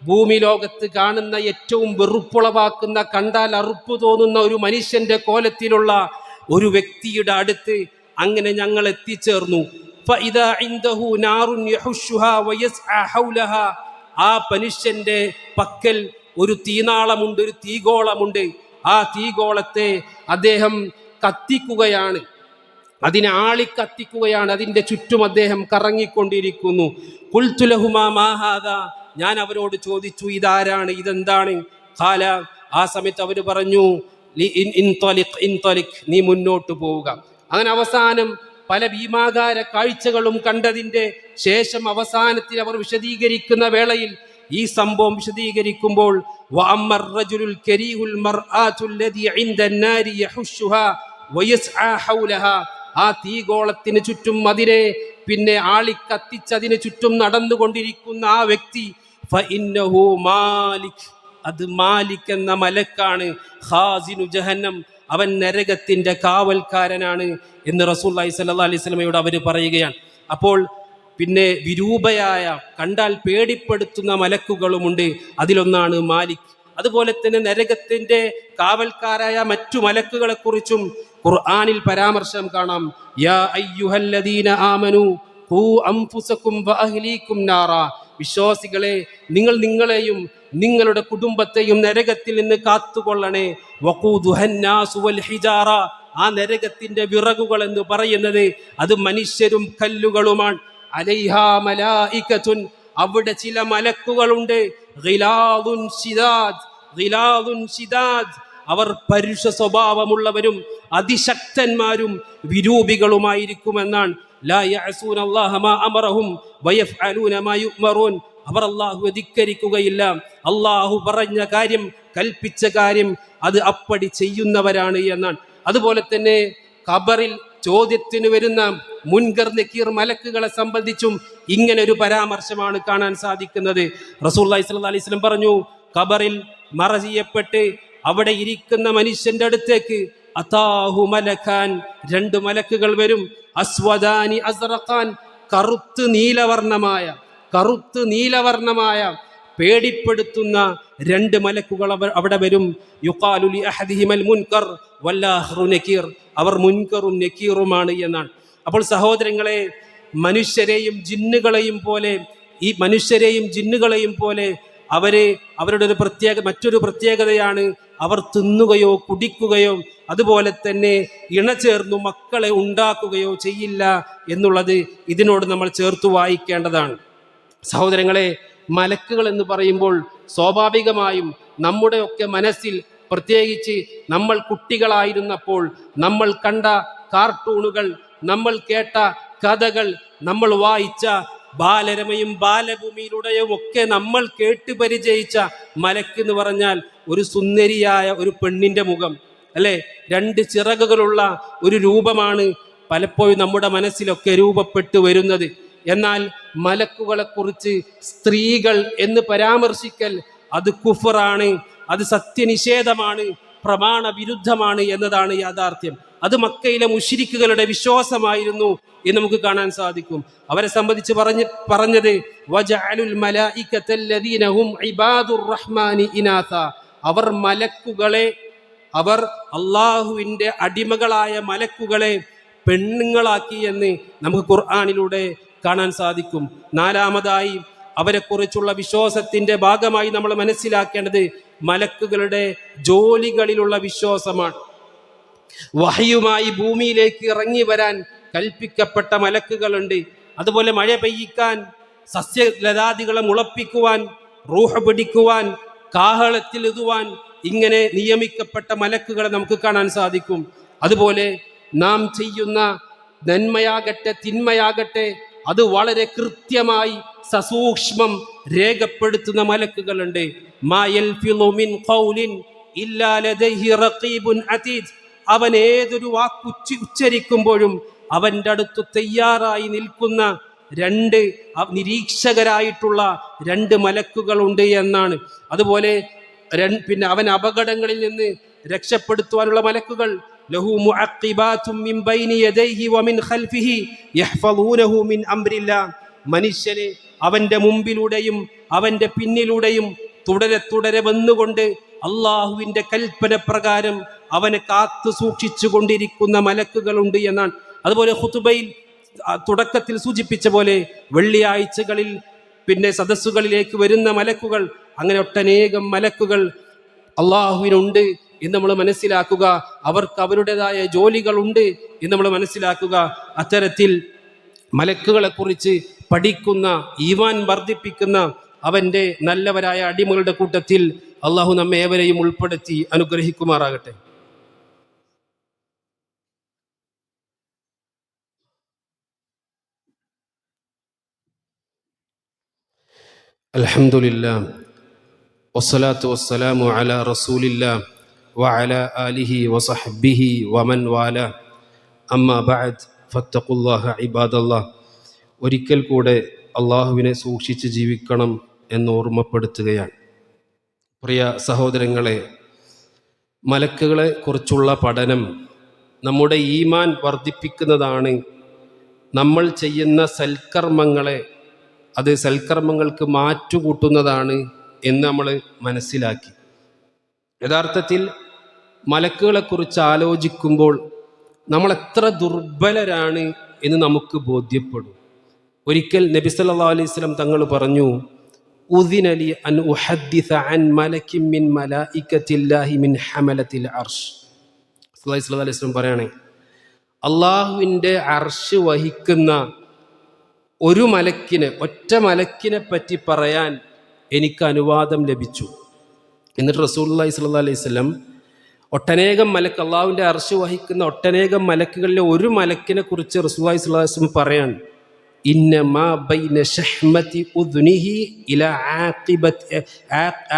ഭൂമി ലോകത്ത് കാണുന്ന ഏറ്റവും വെറുപ്പുളവാക്കുന്ന, കണ്ടാൽ അറുപ്പ് തോന്നുന്ന ഒരു മനുഷ്യന്റെ കോലത്തിലുള്ള ഒരു വ്യക്തിയുടെ അടുത്ത് അങ്ങനെ ഞങ്ങൾ എത്തിച്ചേർന്നു. ഫഇദാ ഇൻദഹു നാറുൻ യഹുഷുഹാ വയസ്അ ഹൗലഹാ, ആ മനുഷ്യന്റെ പക്കൽ ഒരു തീനാളമുണ്ട്, ഒരു തീഗോളമുണ്ട്. ആ തീഗോളത്തെ അദ്ദേഹം കത്തിക്കുകയാണ്, അതിനെ ആളിക്കത്തിക്കുകയാണ്. അതിൻ്റെ ചുറ്റും അദ്ദേഹം കറങ്ങിക്കൊണ്ടിരിക്കുന്നു. ഖുൽതു ലഹുമാ മാ ഹാദാ, ഞാൻ അവരോട് ചോദിച്ചു, ഇതാരാണ്, ഇതെന്താണ്? ഖാല, ആ സമയത്ത് അവർ പറഞ്ഞു, ഇൻതലിഖ്, നീ മുന്നോട്ട് പോവുക. അങ്ങനെ അവസാനം പല ഭീമാകാര കാഴ്ചകളും കണ്ടതിൻ്റെ ശേഷം അവസാനത്തിൽ അവർ വിശദീകരിക്കുന്ന വേളയിൽ ഈ സംഭവം വിശദീകരിക്കുമ്പോൾ, വഅമ്മർ റജുലുൽ കരീഹുൽ മർആത്തുൽ ലദി ഇൻദൻ നാരി യഹുഷുഹാ വയസ്അ ഹൗലഹാ, ആ തീഗോളത്തിന് ചുറ്റും അതിനെ പിന്നെ ആളിക്കത്തിച്ചതിന് ചുറ്റും നടന്നുകൊണ്ടിരിക്കുന്ന ആ വ്യക്തി, ഫഇന്നഹു മാലിക്, അത് മാലിക് എന്ന മലക്കാണ്, ഖാസിനു ജഹന്നം, അവൻ നരകത്തിന്റെ കാവൽക്കാരനാണ് എന്ന് റസൂലുള്ളാഹി സ്വല്ലല്ലാഹു അലൈഹി വസല്ലമയോട് അവർ പറയുകയാണ്. അപ്പോൾ പിന്നെ വിരൂപയായ, കണ്ടാൽ പേടിപ്പെടുത്തുന്ന മലക്കുകളുമുണ്ട്, അതിലൊന്നാണ് മാലിക്. അതുപോലെ തന്നെ നരകത്തിന്റെ കാവൽക്കാരായ മറ്റു മലക്കുകളെ കുറിച്ചും ഖുർആനിൽ പരാമർശം കാണാം. യാ അയ്യുഹല്ലദീന ആമനു ഖൂ അൻഫുസകും വഅഹ്ലീകും നാറാ, വിശ്വാസികളെ, നിങ്ങൾ നിങ്ങളെയും നിങ്ങളുടെ കുടുംബത്തെയും നരകത്തിൽ നിന്ന് കാത്തുകൊള്ളണേ. വഖൂദുഹന്നാസു വൽ ഹിജാറ, ആ നരകത്തിന്റെ വിറകുകൾ എന്ന് പറയുന്നത് അത് മനുഷ്യരും കല്ലുകളുമാണ്. അലൈഹാ മലായികത്തുൻ, അവിടെ ചില മലക്കുകളുണ്ട്. ഗിലാദുൻ ശിദാദ്, അവർ പരുഷ സ്വഭാവമുള്ളവരും അതിശക്തന്മാരും വിരൂപികളുമായിരിക്കുമെന്നാണ്. ലാ യഅസൂന അല്ലാഹ മാ അമറഹും വയഫ്അലൂന മാ യുഅ്മറൂൻ, അവർ അല്ലാഹുവെ ധിക്കരിക്കുകയില്ല, അല്ലാഹു പറഞ്ഞ കാര്യം, കൽപ്പിച്ച കാര്യം അത് അപ്പടി ചെയ്യുന്നവരാണ് എന്നാണ്. അതുപോലെ തന്നെ ഖബറിൽ ചോദ്യത്തിന് വരുന്ന മുൻകർ നക്കീർ മലക്കുകളെ സംബന്ധിച്ചും ഇങ്ങനെ ഒരു പരാമർശമാണ് കാണാൻ സാധിക്കുന്നത്. റസൂലുള്ളാഹി സ്വല്ലല്ലാഹു അലൈഹി വസല്ലം പറഞ്ഞു, ഖബറിൽ മറ ചെയ്യപ്പെട്ട് അവിടെ ഇരിക്കുന്ന മനുഷ്യന്റെ അടുത്തേക്ക് അതാഹു മലക്കാൻ, 2 മലക്കുകൾ വരും. അസ്വദാനി അസ്റഖാൻ, കറുത്ത് നീലവർണ്ണമായ, കറുത്ത് നീലവർണ്ണമായ പേടിപ്പെടുത്തുന്ന രണ്ട് മലക്കുകൾ അവിടെ വരും. യുഖാലു ലി അഹദിഹിമൽ മുൻകർ വല്ലാഖിറു നകീർ. അവർ മുൻകറും നകീറുമാണ് എന്നാണ്. അപ്പോൾ സഹോദരങ്ങളെ, മനുഷ്യരെയും ജിന്നുകളെയും പോലെ അവരുടെ മറ്റൊരു പ്രത്യേകതയാണ് അവർ തിന്നുകയോ കുടിക്കുകയോ അതുപോലെ തന്നെ ഇണചേർന്നു മക്കളെ ഉണ്ടാക്കുകയോ ചെയ്യില്ല എന്നുള്ളത് ഇതിനോട് നമ്മൾ ചേർത്ത് വായിക്കേണ്ടതാണ്. സഹോദരങ്ങളെ, മലക്കുകൾ എന്ന് പറയുമ്പോൾ സ്വാഭാവികമായും നമ്മുടെയൊക്കെ മനസ്സിൽ, പ്രത്യേകിച്ച് നമ്മൾ കുട്ടികളായിരുന്നപ്പോൾ നമ്മൾ കണ്ട കാർട്ടൂണുകൾ, നമ്മൾ കേട്ട കഥകൾ, നമ്മൾ വായിച്ച ബാലരമയും ബാലഭൂമിയിലൂടെയും ഒക്കെ നമ്മൾ കേട്ട് പരിചയിച്ച മലക്ക് എന്ന് പറഞ്ഞാൽ ഒരു സുന്ദരിയായ ഒരു പെണ്ണിന്റെ മുഖം, അല്ലെ? രണ്ട് ചിറകുകളുള്ള ഒരു രൂപമാണ് പലപ്പോഴും നമ്മുടെ മനസ്സിലൊക്കെ രൂപപ്പെട്ടു വരുന്നത്. എന്നാൽ മലക്കുകളെ കുറിച്ച് സ്ത്രീകൾ എന്ന് പരാമർശിക്കൽ അത് കുഫറാണ്, അത് സത്യനിഷേധമാണ്, പ്രമാണ വിരുദ്ധമാണ് എന്നതാണ് യാഥാർത്ഥ്യം. അത് മക്കയിലെ മുശ്രിക്കുകളുടെ വിശ്വാസമായിരുന്നു എന്ന് നമുക്ക് കാണാൻ സാധിക്കും. അവരെ സംബന്ധിച്ച് പറഞ്ഞത് വജഅലുൽ മലായികത്തല്ലദീന ഹും ഇബാദുർ റഹ്മാനി ഇനാസ. അവർ അള്ളാഹുവിൻ്റെ അടിമകളായ മലക്കുകളെ പെണ്ണുങ്ങളാക്കി എന്ന് നമുക്ക് ഖുർആനിലൂടെ കാണാൻ സാധിക്കും. നാലാമതായി അവരെക്കുറിച്ചുള്ള വിശ്വാസത്തിൻ്റെ ഭാഗമായി നമ്മൾ മനസ്സിലാക്കേണ്ടത് മലക്കുകളുടെ ജോലികളിലുള്ള വിശ്വാസമാണ്. വഹയുമായി ഭൂമിയിലേക്ക് ഇറങ്ങി വരാൻ കൽപ്പിക്കപ്പെട്ട മലക്കുകളുണ്ട്. അതുപോലെ മഴ പെയ്യിക്കാൻ, സസ്യലതാദികളെ മുളപ്പിക്കുവാൻ, റൂഹ് പിടിക്കുവാൻ, കാഹളത്തിൽ എഴുതുവാൻ, ഇങ്ങനെ നിയമിക്കപ്പെട്ട മലക്കുകളെ നമുക്ക് കാണാൻ സാധിക്കും. അതുപോലെ നാം ചെയ്യുന്ന നന്മയാകട്ടെ തിന്മയാകട്ടെ അത് വളരെ കൃത്യമായി സസൂക്ഷ്മം രേഖപ്പെടുത്തുന്ന മലക്കുകളുണ്ട്. മാ യൽഫിളു മിൻ ഖൗലിൻ ഇല്ലാ ലദൈഹി റഖീബുൻ അതീദ്. അവൻ ഏതൊരു വാക്ക് ഉച്ചരിക്കുമ്പോഴും അവൻ്റെ അടുത്ത് തയ്യാറായി നിൽക്കുന്ന രണ്ട് നിരീക്ഷകരായിട്ടുള്ള രണ്ട് മലക്കുകളുണ്ട് എന്നാണ്. അതുപോലെ പിന്നെ അവൻ അപകടങ്ങളിൽ നിന്ന് രക്ഷപ്പെടുത്തുവാനുള്ള മലക്കുകൾ, ലഹു മുഅഖിബാതും മിൻ ബൈനി യദൈഹി വമിൻ ഖൽഫിഹി യഹ്ഫളൂനഹു മിൻ അംരില്ലാ. മനുഷ്യനെ അവൻ്റെ മുമ്പിലൂടെയും അവൻ്റെ പിന്നിലൂടെയും തുടരെ വന്നുകൊണ്ട് അള്ളാഹുവിൻ്റെ കൽപ്പന പ്രകാരം അവനെ കാത്തു സൂക്ഷിച്ചു കൊണ്ടിരിക്കുന്ന മലക്കുകളുണ്ട് എന്നാണ്. അതുപോലെ ഖുതുബയിൽ തുടക്കത്തിൽ സൂചിപ്പിച്ച പോലെ വെള്ളിയാഴ്ചകളിൽ പിന്നെ സദസ്സുകളിലേക്ക് വരുന്ന മലക്കുകൾ, അങ്ങനെ ഒട്ടനേകം മലക്കുകൾ അള്ളാഹുവിനുണ്ട് എന്ന് നമ്മൾ മനസ്സിലാക്കുക. അവർക്ക് അവരുടേതായ ജോലികളുണ്ട് എന്ന് നമ്മൾ മനസ്സിലാക്കുക. അത്തരത്തിൽ മലക്കുകളെ കുറിച്ച് പഠിക്കുന്ന, ഈമാൻ വർദ്ധിപ്പിക്കുന്ന അവൻ്റെ നല്ലവരായ അടിമകളുടെ കൂട്ടത്തിൽ അള്ളാഹു നമ്മെ ഏവരെയും ഉൾപ്പെടുത്തി അനുഗ്രഹിക്കുമാറാകട്ടെ. അൽഹംദുലില്ലാഹ് വസ്സലാത്തു വസ്സലാമു അലാ റസൂലില്ലാഹ് വഅലാ ആലിഹി വസഹ്ബിഹി വമൻ വാലാ. അമ്മാ ബഅദ് ഫത്തഖുല്ലാഹ ഇബാദല്ലാഹ്. ഒരിക്കൽ കൂടെ അള്ളാഹുവിനെ സൂക്ഷിച്ച് ജീവിക്കണം എന്ന് ഓർമ്മപ്പെടുത്തുകയാണ്. പ്രിയ സഹോദരങ്ങളെ, മലക്കുകളെ കുറിച്ചുള്ള പഠനം നമ്മുടെ ഈമാൻ വർദ്ധിപ്പിക്കുന്നതാണ്. നമ്മൾ ചെയ്യുന്ന സൽക്കർമ്മങ്ങൾക്ക് മാറ്റുകൂട്ടുന്നതാണ് എന്ന് നമ്മൾ മനസ്സിലാക്കി. യഥാർത്ഥത്തിൽ മലക്കുകളെക്കുറിച്ച് ആലോചിക്കുമ്പോൾ നമ്മൾ എത്ര ദുർബലരാണ് എന്ന് നമുക്ക് ബോധ്യപ്പെടും. ഒരിക്കൽ നബി സല്ലല്ലാഹു അലൈഹി വസല്ലം തങ്ങൾ പറഞ്ഞു, ഉദിന ലി അൻ ഉഹദ്ദിസ അൻ മലകിൻ മിൻ മലായികത്തില്ലാഹി മിൻ ഹമലത്തിൽ അർശ്. സല്ലല്ലാഹു അലൈഹി വസല്ലം പറയാണ്, അള്ളാഹുവിൻ്റെ അർശ് വഹിക്കുന്ന ഒരു മലക്കിനെ, ഒറ്റ മലക്കിനെ പറ്റി പറയാൻ എനിക്ക് അനുവാദം ലഭിച്ചു. എന്നിട്ട് റസൂലുള്ളാഹി സ്വല്ലല്ലാഹു അലൈഹി വസല്ലം ഒട്ടനേകം മലക്ക്, അള്ളാഹുവിൻ്റെ അർശ് വഹിക്കുന്ന ഒട്ടനേകം മലക്കുകളിലെ ഒരു മലക്കിനെ കുറിച്ച് റസൂലുള്ളാഹി സ്വല്ലല്ലാഹു അലൈഹി വസല്ലം പറയാണ്, ഇന്നമാ ബൈന ശഹ്മതി ഉദ്നിഹി ഇലാ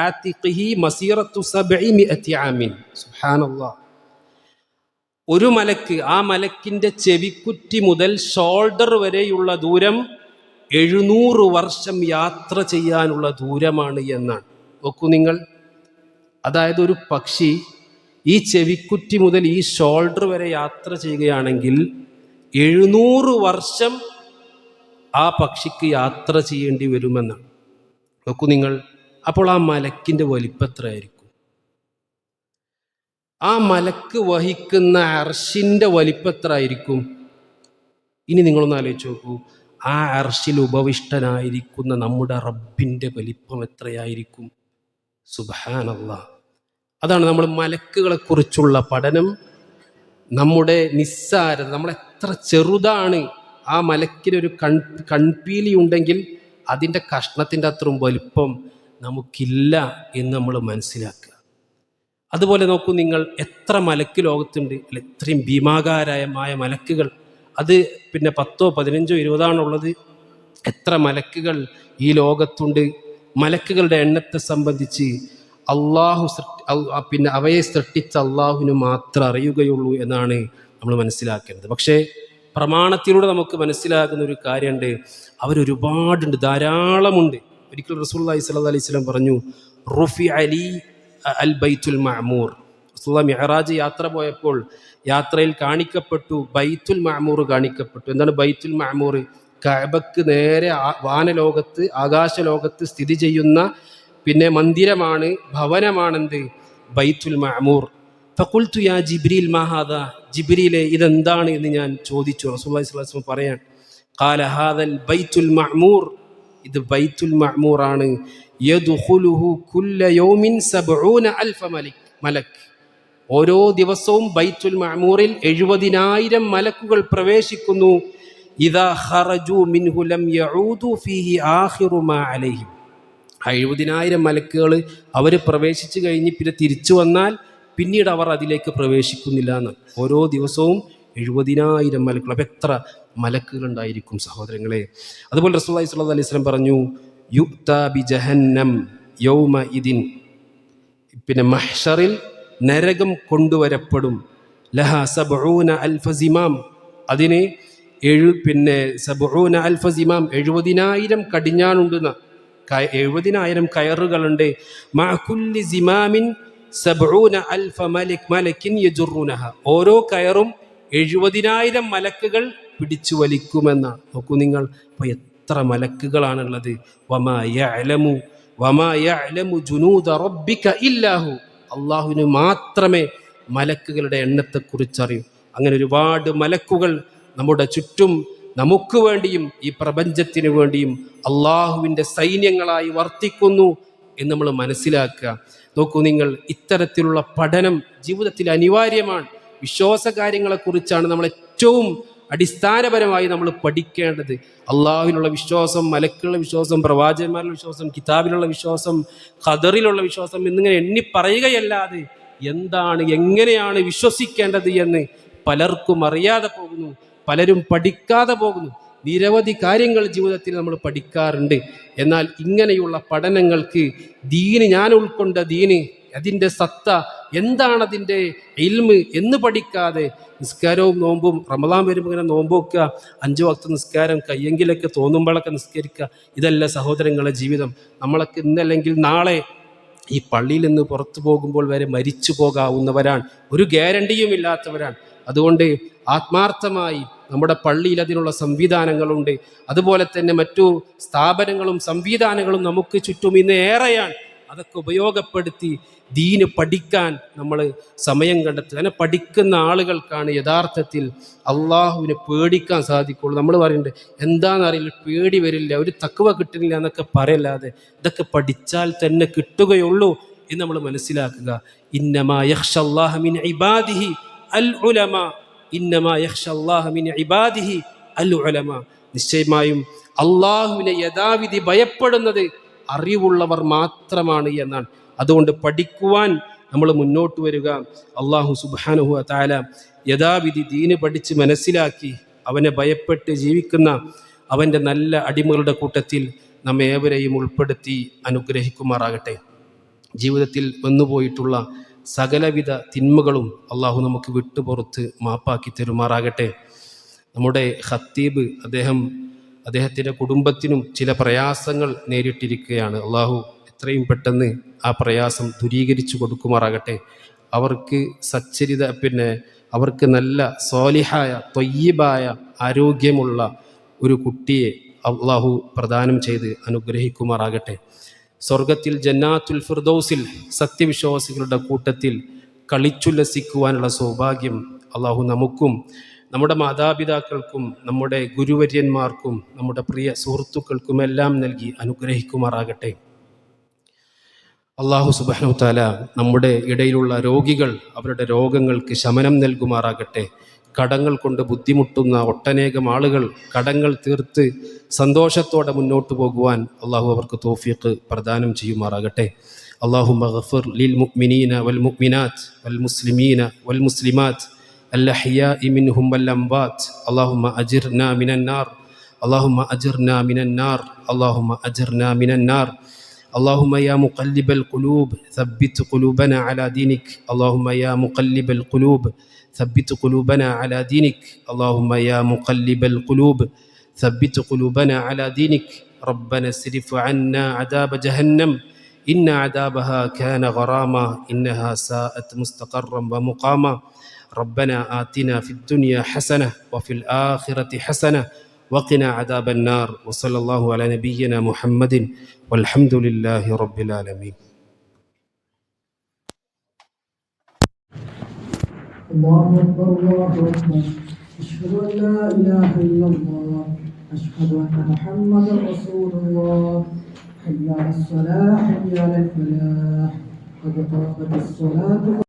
ആതിഖിഹി മസീറത്തു 700 ആമിൻ. സുബ്ഹാനല്ലാഹ്. ഒരു മലക്ക്, ആ മലക്കിൻ്റെ ചെവിക്കുറ്റി മുതൽ ഷോൾഡർ വരെയുള്ള ദൂരം 700 വർഷം യാത്ര ചെയ്യാനുള്ള ദൂരമാണ് എന്നാണ്. നോക്കൂ നിങ്ങൾ, അതായത് ഒരു പക്ഷി ഈ ചെവിക്കുറ്റി മുതൽ ഈ ഷോൾഡർ വരെ യാത്ര ചെയ്യുകയാണെങ്കിൽ 700 വർഷം ആ പക്ഷിക്ക് യാത്ര ചെയ്യേണ്ടി വരുമെന്നാണ്. നോക്കൂ നിങ്ങൾ, അപ്പോൾ ആ മലക്കിൻ്റെ വലിപ്പം എത്രയായിരിക്കും? ആ മലക്ക് വഹിക്കുന്ന അർശിൻ്റെ വലിപ്പം എത്ര ആയിരിക്കും? ഇനി നിങ്ങളൊന്ന് ആലോചിച്ച് നോക്കൂ, ആ അർശിൽ ഉപവിഷ്ടനായിരിക്കുന്ന നമ്മുടെ റബ്ബിൻ്റെ വലിപ്പം എത്രയായിരിക്കും? സുബ്ഹാനല്ലാഹ്. അതാണ് നമ്മൾ മലക്കുകളെ കുറിച്ചുള്ള പഠനം, നമ്മുടെ നിസ്സാരത, നമ്മളെത്ര ചെറുതാണ്. ആ മലക്കിനൊരു കൺപീലി ഉണ്ടെങ്കിൽ അതിൻ്റെ കഷ്ണത്തിൻ്റെ അത്രയും വലിപ്പം നമുക്കില്ല എന്ന് നമ്മൾ മനസ്സിലാക്കുക. അതുപോലെ നോക്കൂ നിങ്ങൾ, എത്ര മലക്ക് ലോകത്തുണ്ട്, അല്ല ഇത്രയും ഭീമാകാരമായ മലക്കുകൾ. അത് പിന്നെ 10, 15, 20 എത്ര മലക്കുകൾ ഈ ലോകത്തുണ്ട്. മലക്കുകളുടെ എണ്ണത്തെ സംബന്ധിച്ച് പിന്നെ അവയെ സൃഷ്ടിച്ച അള്ളാഹുവിന് മാത്രം അറിയുകയുള്ളൂ എന്നാണ് നമ്മൾ മനസ്സിലാക്കേണ്ടത്. പക്ഷേ പ്രമാണത്തിലൂടെ നമുക്ക് മനസ്സിലാകുന്ന ഒരു കാര്യമുണ്ട്, അവരൊരുപാടുണ്ട്, ധാരാളമുണ്ട്. ഒരിക്കൽ റസൂലുള്ളാഹി സ്വല്ലല്ലാഹു അലൈഹി വസല്ലം പറഞ്ഞു, റുഫി അലി അൽ ബൈത്തുൽ മഅമൂർ. റസൂലുള്ളാഹി മിഅ്റാജ് യാത്ര പോയപ്പോൾ യാത്രയിൽ കാണിക്കപ്പെട്ടു, ബൈത്തുൽ മഅമൂർ കാണിക്കപ്പെട്ടു. എന്താണ് ബൈത്തുൽ മഅമൂർ? കഅബക്ക് നേരെ വാനലോകത്ത്, ആകാശലോകത്ത് സ്ഥിതി ചെയ്യുന്ന പിന്നെ മന്ദിരമാണ്, ഭവനമാണെന്ത്? ബൈത്തുൽ മഅമൂർ. ഫഖുൽതു യാ ജിബ്രീൽ മാ ഹാദാ, ജിബ്രീലെ ഇതെന്താണ് എന്ന് ഞാൻ ചോദിച്ചു. റസൂലുള്ളാഹി സ്വല്ലല്ലാഹു അലൈഹി വസല്ലം പറയാൻ, ഖാല ഹാദൽ ബൈത്തുൽ മഅമൂർ, ഇത് ബൈത്തുൽ മഅമൂർ ആണ്. യദ്ഖുലുഹു കുല്ല യൗമിൻ 70,000 മലക്. ഓരോ ദിവസവും ബൈത്തുൽ മഅമൂറിൽ 70,000 മലക്കുകൾ പ്രവേശിക്കുന്നു. ഇദാ ഖറജു മിൻഹു ലം യഊദു ഫീഹി ആഖിറു മാ അലൈഹിം. 70,000 മലക്കുകൾ അവർ പ്രവേശിച്ചു കഴിഞ്ഞ് പിന്നെ തിരിച്ചു വന്നാൽ പിന്നീട് അവർ അതിലേക്ക് പ്രവേശിക്കുന്നില്ല എന്ന്. ഓരോ ദിവസവും 70,000 മലക്കുകൾ. അപ്പം എത്ര മലക്കുകൾ ഉണ്ടായിരിക്കും സഹോദരങ്ങളെ. അതുപോലെ റസൂലുള്ളാഹി സ്വല്ലല്ലാഹു അലൈഹി വസല്ലം പറഞ്ഞു, യുക്താ ബി ജഹന്നം യൗമ ഇദിൻ, പിന്നെ മഹ്ശറിൽ നരകം കൊണ്ടുവരപ്പെടും. ലഹ 70,000 സിമാം, അതിന് 70,000 സിമാം, 70,000 കടിഞ്ഞാണുണ്ടെന്ന, 70,000 കയറുകളുണ്ട്. മഅ കുല്ലി സിമാമിൻ 70,000 മലക്കിൻ യജുറൂനഹ, ഓരോ കയറും 70,000 മലക്കുകൾ പിടിച്ചു വലിക്കുമെന്നാണ്. നോക്കൂ നിങ്ങൾ, അപ്പോൾ എത്ര മലക്കുകളാണുള്ളത്. വമാ യഅലമു ജുനൂദ റബ്ബിക ഇല്ലാഹു, അള്ളാഹുവിന് മാത്രമേ മലക്കുകളുടെ എണ്ണത്തെക്കുറിച്ച് അറിയൂ. അങ്ങനെ ഒരുപാട് മലക്കുകൾ നമ്മുടെ ചുറ്റും നമുക്ക് വേണ്ടിയും ഈ പ്രപഞ്ചത്തിന് വേണ്ടിയും അള്ളാഹുവിൻ്റെ സൈന്യങ്ങളായി വർത്തിക്കുന്നു എന്ന് നമ്മൾ മനസ്സിലാക്കുക. നോക്കൂ നിങ്ങൾ, ഇത്തരത്തിലുള്ള പഠനം ജീവിതത്തിൽ അനിവാര്യമാണ്. വിശ്വാസകാര്യങ്ങളെക്കുറിച്ചാണ് നമ്മൾ ഏറ്റവും അടിസ്ഥാനപരമായി നമ്മൾ പഠിക്കേണ്ടത്. അള്ളാഹുവിനുള്ള വിശ്വാസം, മലക്കുകളുടെ വിശ്വാസം, പ്രവാചകന്മാരുടെ വിശ്വാസം, കിതാബിലുള്ള വിശ്വാസം, ഖദറിലുള്ള വിശ്വാസം എന്നിങ്ങനെ എണ്ണി പറയുകയല്ലാതെ എന്താണ്, എങ്ങനെയാണ് വിശ്വസിക്കേണ്ടത് എന്ന് പലർക്കും അറിയാതെ പോകുന്നു, പലരും പഠിക്കാതെ പോകുന്നു. നിരവധി കാര്യങ്ങൾ ജീവിതത്തിൽ നമ്മൾ പഠിക്കാറുണ്ട്. എന്നാൽ ഇങ്ങനെയുള്ള പഠനങ്ങൾക്ക് ദീന്, ഞാൻ ഉൾക്കൊണ്ട ദീന്, അതിൻ്റെ സത്ത എന്താണതിൻ്റെ ഇൽമ് എന്ന് പഠിക്കാതെ നിസ്കാരവും നോമ്പും, റമദാൻ വരുമ്പോൾ ഇങ്ങനെ നോമ്പ് വെക്കുക, 5 വക്ത് നിസ്കാരം കയ്യെങ്കിലൊക്കെ തോന്നുമ്പോഴൊക്കെ നിസ്കരിക്കുക, ഇതല്ല സഹോദരങ്ങളെ ജീവിതം. നമ്മളൊക്കെ ഇന്നല്ലെങ്കിൽ നാളെ ഈ പള്ളിയിൽ നിന്ന് പുറത്തു പോകുമ്പോൾ വരെ മരിച്ചു പോകാവുന്നവരാണ്, ഒരു ഗ്യാരണ്ടിയും ഇല്ലാത്തവരാണ്. അതുകൊണ്ട് ആത്മാർത്ഥമായി നമ്മുടെ പള്ളിയിൽ അതിനുള്ള സംവിധാനങ്ങളുണ്ട്. അതുപോലെ തന്നെ മറ്റു സ്ഥാപനങ്ങളും സംവിധാനങ്ങളും നമുക്ക് ചുറ്റും ഇന്ന് ഏറെയാണ്. അതൊക്കെ ഉപയോഗപ്പെടുത്തി ദീന് പഠിക്കാൻ നമ്മൾ സമയം കണ്ടെത്തുക. അങ്ങനെ പഠിക്കുന്ന ആളുകൾക്കാണ് യഥാർത്ഥത്തിൽ അള്ളാഹുവിനെ പേടിക്കാൻ സാധിക്കുള്ളൂ. നമ്മൾ പറയുന്നുണ്ട്, എന്താണെന്നറിയില്ല, പേടി വരില്ല, ഒരു തഖ്വ കിട്ടുന്നില്ല എന്നൊക്കെ പറയല്ലാതെ ഇതൊക്കെ പഠിച്ചാൽ തന്നെ കിട്ടുകയുള്ളൂ എന്ന് നമ്മൾ മനസ്സിലാക്കുക. ഇന്നമാ യഖ്ശല്ലാഹ മിൻ ഇബാദിഹി അൽ ഉലമ, ഇന്നമാ യഖ്ശല്ലാഹ മിൻ ഇബാദിഹി അൽ ഉലമ, നിശ്ചയമായും അള്ളാഹുവിനെ യഥാവിധി ഭയപ്പെടുന്നത് അറിവുള്ളവർ മാത്രമാണ് എന്നാണ്. അതുകൊണ്ട് പഠിക്കുവാൻ നമ്മൾ മുന്നോട്ട് വരിക. അള്ളാഹു സുബ്ഹാനഹു വ തആല യഥാവിധി ദീന് പഠിച്ച് മനസ്സിലാക്കി അവനെ ഭയപ്പെട്ട് ജീവിക്കുന്ന അവൻ്റെ നല്ല അടിമകളുടെ കൂട്ടത്തിൽ നമ്മെ ഏവരെയും ഉൾപ്പെടുത്തി അനുഗ്രഹിക്കുമാറാകട്ടെ. ജീവിതത്തിൽ വന്നുപോയിട്ടുള്ള സകലവിധ തിന്മകളും അള്ളാഹു നമുക്ക് വിട്ടുപുറത്ത് മാപ്പാക്കി തരുമാറാകട്ടെ. നമ്മുടെ ഖത്തീബ്, അദ്ദേഹത്തിൻ്റെ കുടുംബത്തിനും ചില പ്രയാസങ്ങൾ നേരിട്ടിരിക്കുകയാണ്. അള്ളാഹു എത്രയും പെട്ടെന്ന് ആ പ്രയാസം ദൂരീകരിച്ചു കൊടുക്കുമാറാകട്ടെ. അവർക്ക് സച്ചരിത, അവർക്ക് നല്ല സ്വാലിഹായ ത്വയ്യിബായ ആരോഗ്യമുള്ള ഒരു കുട്ടിയെ അള്ളാഹു പ്രദാനം ചെയ്ത് അനുഗ്രഹിക്കുമാറാകട്ടെ. സ്വർഗത്തിൽ ജന്നാത്തുൽ ഫിർദൗസിൽ സത്യവിശ്വാസികളുടെ കൂട്ടത്തിൽ കളിച്ചുല്ലസിക്കുവാനുള്ള സൗഭാഗ്യം അള്ളാഹു നമുക്കും നമ്മുടെ മാതാപിതാക്കൾക്കും നമ്മുടെ ഗുരുവര്യന്മാർക്കും നമ്മുടെ പ്രിയ സുഹൃത്തുക്കൾക്കുമെല്ലാം നൽകി അനുഗ്രഹിക്കുമാറാകട്ടെ. അള്ളാഹു സുബ്ഹാനഹു തആല നമ്മുടെ ഇടയിലുള്ള രോഗികൾ അവരുടെ രോഗങ്ങൾക്ക് ശമനം നൽകുമാറാകട്ടെ. കടങ്ങൾ കൊണ്ട് ബുദ്ധിമുട്ടുന്ന ഒട്ടനേകം ആളുകൾ കടങ്ങൾ തീർത്ത് സന്തോഷത്തോടെ മുന്നോട്ട് പോകുവാൻ അള്ളാഹു അവർക്ക് തൗഫീഖ് പ്രദാനം ചെയ്യുമാറാകട്ടെ. അല്ലാഹുമ്മ ഗഫിർ ലിൽ മുഅ്മിനീന വൽ മുഅ്മിനാത്ത് വൽ മുസ്ലിമീന വൽ മുസ്ലിമാത്ത് അൽഅഹ്യാഇ മിൻഹും വൽ അംവാത്ത്. അല്ലാഹുമ്മ അജിർനാ മിനൻ നാർ, അല്ലാഹുമ്മ അജിർനാ മിനൻ നാർ, അല്ലാഹുമ്മ അജിർനാ മിനൻ നാർ. اللهم يا مقلب القلوب ثبت قلوبنا على دينك. اللهم يا مقلب القلوب ثبت قلوبنا على دينك. اللهم يا مقلب القلوب ثبت قلوبنا على دينك. ربنا اصرف عنا عذاب جهنم إن عذابها كان غراما إنها ساءت مستقرا ومقاما. ربنا آتنا في الدنيا حسنة وفي الآخرة حسنة وقنا عذاب النار. وصلى الله على نبينا محمد والحمد لله رب العالمين. الله أكبر الله أكبر أشهد أن لا إله إلا الله أشهد أن محمدا رسول الله حي على الصلاة حي على الفلاح قد قامت الصلاة